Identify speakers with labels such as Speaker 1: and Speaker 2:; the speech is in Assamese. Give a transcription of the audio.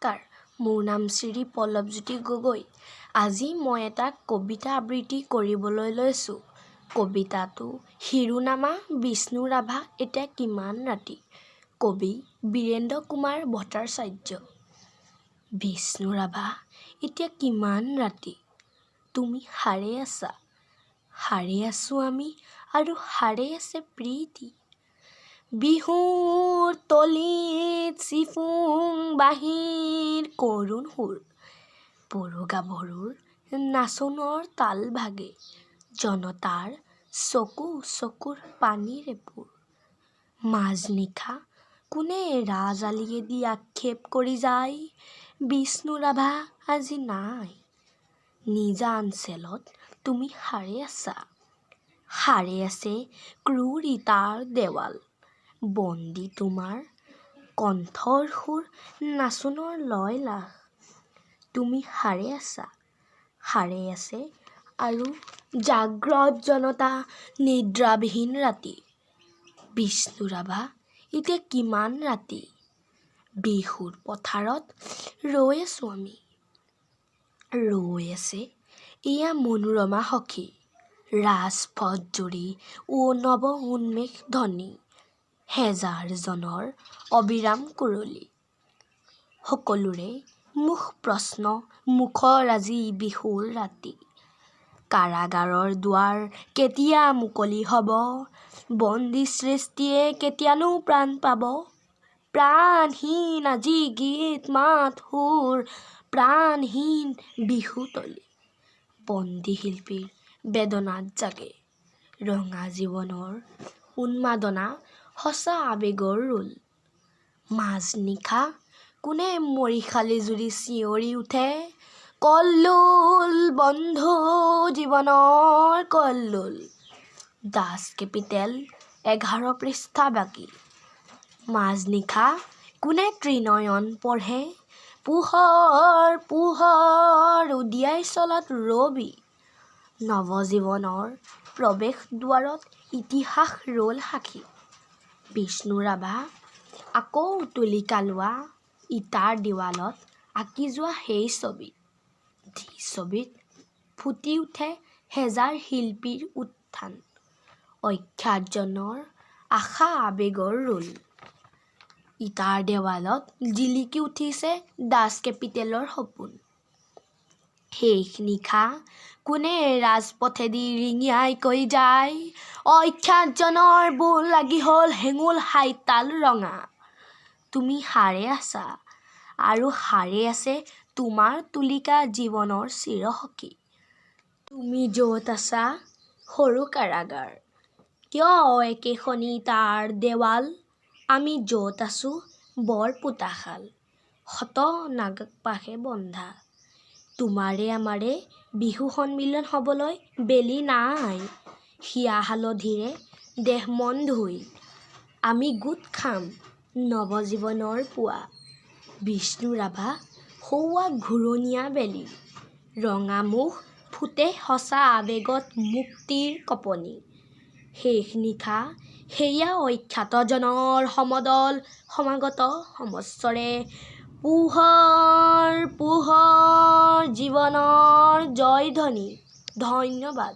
Speaker 1: নমস্কাৰ, মোৰ নাম শ্ৰী পল্লৱ জ্যোতি গগৈ। আজি মই এটা কবিতা আবৃত্তি কৰিবলৈ লৈছোঁ। কবিতাটো শিৰোনামা বিষ্ণু ৰাভা এতিয়া কিমান ৰাতি। কবি বীৰেন্দ্ৰ কুমাৰ ভট্টাচাৰ্য। বিষ্ণু ৰাভা এতিয়া কিমান ৰাতি, তুমি সাৰে আছা, সাৰে আছোঁ আমি আৰু সাৰে আছে প্ৰীতি। বিহুৰ তলিত চিফুং বাঁহীৰ কৰুণ সুৰ, পৰু গাভৰুৰ নাচনৰ তাল ভাগে, জনতাৰ চকু চকুৰ পানীৰে পুৰ। মাজনিশা কোনে ৰাজ আলিয়ে দি আক্ষেপ কৰি যায়, বিষ্ণু ৰাভা আজি নাই। নিজা অঞ্চলত তুমি সাৰে আছা, সাৰে আছে ক্ৰূৰ ইটাৰ দেৱাল। বন্দী তোমাৰ কণ্ঠৰ সুৰ, নাচনৰ লয় লাহ। তুমি সাৰে আছা, সাৰে আছে আৰু জাগ্ৰত জনতা নিদ্ৰাবিহীন ৰাতি। বিষ্ণু ৰাভা এতিয়া কিমান ৰাতি, বিহুৰ পথাৰত ৰৈ আছোঁ আমি। ৰৈ আছে এয়া মনোৰমা সখী, ৰাজপথ জুৰি নৱ উন্মেষ ধ্বনি, হেজাৰজনৰ অবিৰাম কুৰলি। সকলোৰে মুখ প্ৰশ্ন মুখৰ আজি বিহুৰ ৰাতি। কাৰাগাৰৰ দুৱাৰ কেতিয়া মুকলি হ'ব, বন্দী সৃষ্টিয়ে কেতিয়ানো প্ৰাণ পাব। প্ৰাণহীন আজি গীত মাত সুৰ, প্ৰাণহীন বিহুতলী। বন্দী শিল্পীৰ বেদনাত জাগে, ৰঙা জীৱনৰ উন্মাদনা সঁচা আৱেগৰ ৰোল। মাজনিশা কোনে মৰিশালী জুৰি চিঞৰি উঠে, কল্লোল বন্ধু জীৱনৰ কল্লোল। দাস কেপিটেল 11 পৃষ্ঠা বাকী। মাজনিশা কোনে ত্ৰিনয়ন পঢ়ে, পোহৰ পোহৰ উদিয়াই চলাত ৰবি। নৱজীৱনৰ প্ৰৱেশ দুৱাৰত ইতিহাস ৰ'ল সাক্ষী। বিষ্ণু ৰাভা আকৌ তুলিকা লোৱা ইটাৰ দেৱালত আঁকি যোৱা সেই ছবি, যি ছবিত ফুটি উঠে হেজাৰ শিল্পীৰ উত্থান, অখ্যাতজনৰ আশা আৱেগৰ ৰোল। ইটাৰ দেৱালত জিলিকি উঠিছে দাস কেপিটেলৰ সপোন। শেষ নিশা কোনে ৰাজপথেদি ৰিঙিয়াই কৈ যায়, অখ্যাতজনৰ বুল লাগি হ'ল হেঙুল হাইতাল ৰঙা। তুমি সাৰে আছা আৰু সাৰে আছে তোমাৰ তুলিকা জীৱনৰ চিৰসখী। তুমি য'ত আছা সৰু কাৰাগাৰ, কিয় একেখনি তাৰ দেৱাল। আমি য'ত আছোঁ বৰ পোতাশাল, শত নাগপাশে বন্ধা। তোমাৰে আমাৰে বিহু সন্মিলন হ'বলৈ বেলি নাই। হিয়া হালধিৰে দেহ মন ধুই আমি গোট খাম নৱজীৱনৰ পুৱা। বিষ্ণু ৰাভা সৌৱা ঘূৰণীয়া বেলি, ৰঙা মুখ ফুটে সঁচা আৱেগত মুক্তিৰ কঁপনি। শেষ নিশা সেয়া অখ্যাতজনৰ সমদল সমাগত সমস্বৰে, পোহৰ পোহৰ জীৱনৰ জয়ধ্বনি। ধন্যবাদ।